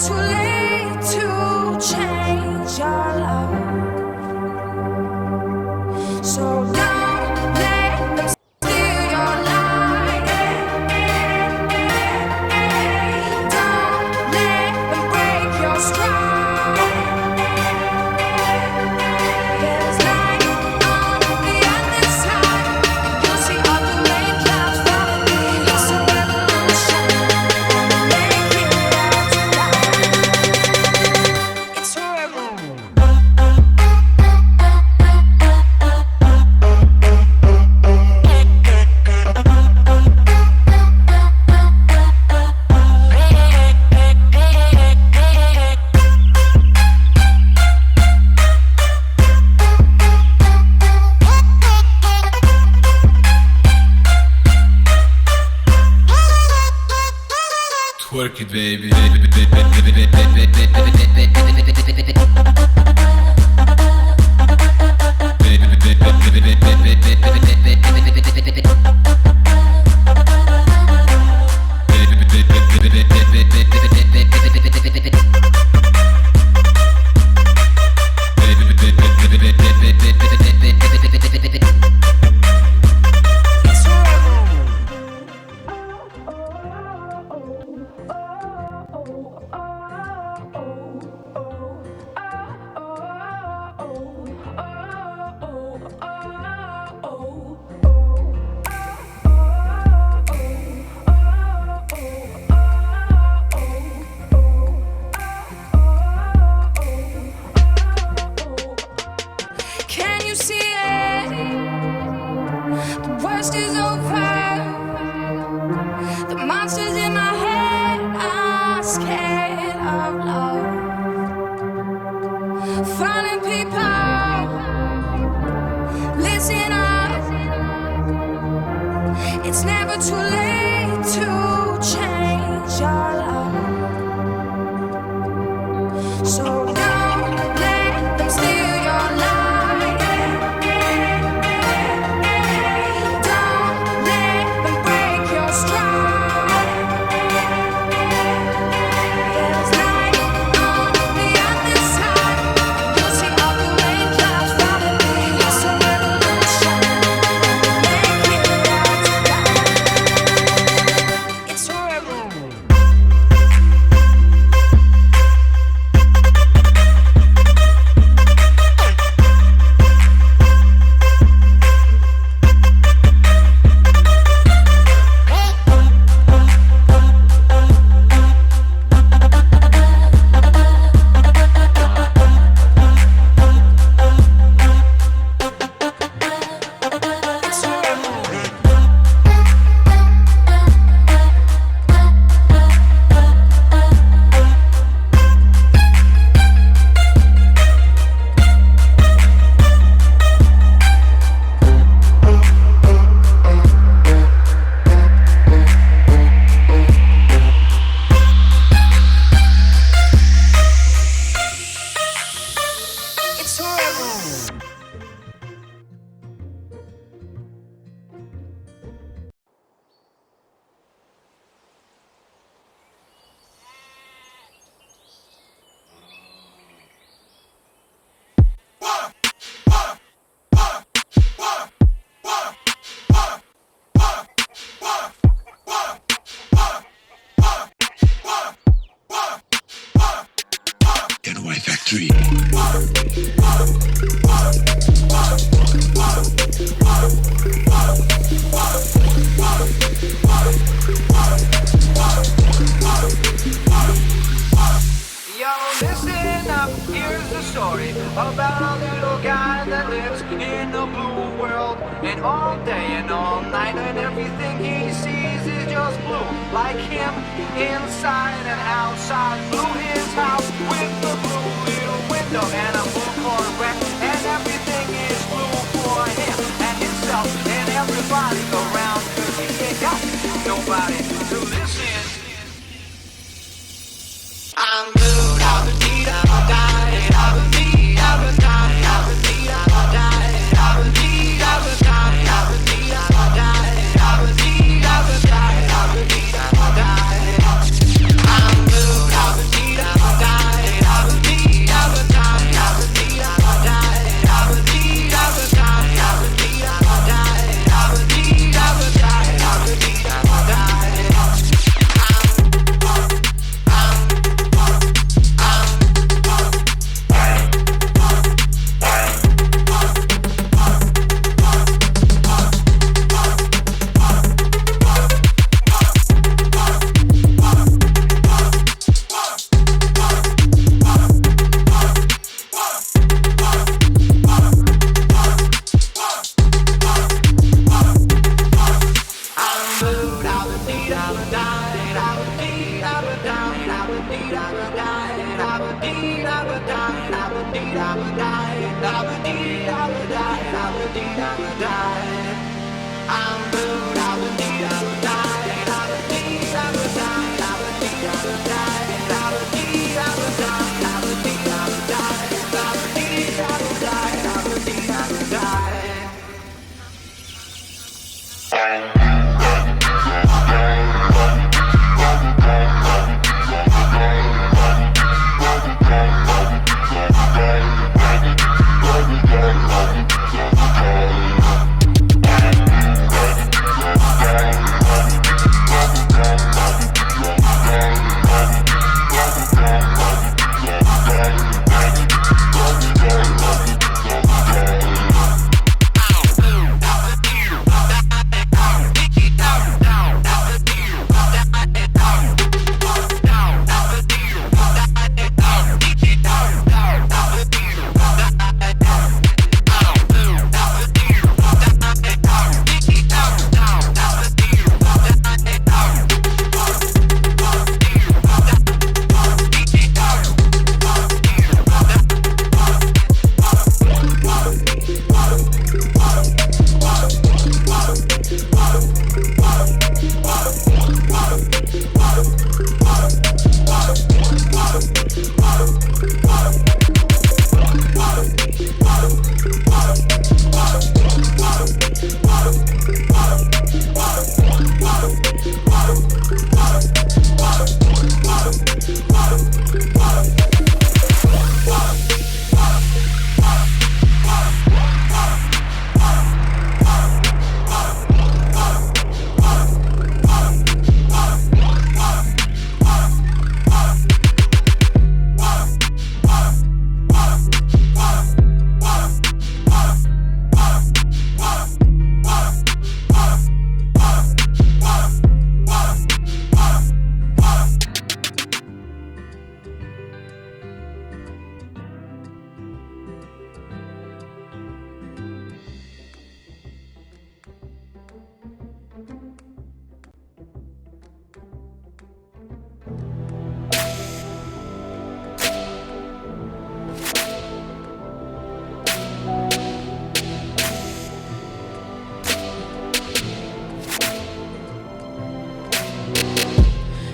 too late to change your love. So don't let them steal your light. Don't let them break your stride. There's light on the other side. You'll see all the rain clouds follow me. It's a revolution. Make it out tonight. It's a revolution. Twerk it, baby. Can you see it? The worst is over. The monsters in my head are scared of love. Fallen people, listen up. It's never too late to change your love. So don't let them steal your light. Don't let them break your stride. There's light on the other side. You'll see all the rain clouds follow me. It's a revolution. Make it out tonight. It's a revolution. It's horrible. Getaway Factory. Yo, listen up, here's the story about a little guy that lives in a blue world. And all day and all night, and everything he sees is just blue. Like him, inside and outside. Blue his house with the blue little window and a blue Corvette. And everything is blue for him and himself and everybody around. 'Cause he ain't got nobody to listen. I'm blue, I've been beat, I've died, I've been beat, I've been died, I've been beat, I've died, I've been beat, I've been died, I've been beat, I've died, I've been beat, I've been died, I've been beat, I've died. I'm blue, I've been beat, I've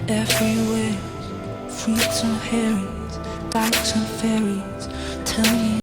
everywhere. Fruits and herrings, dykes and fairies. Tell me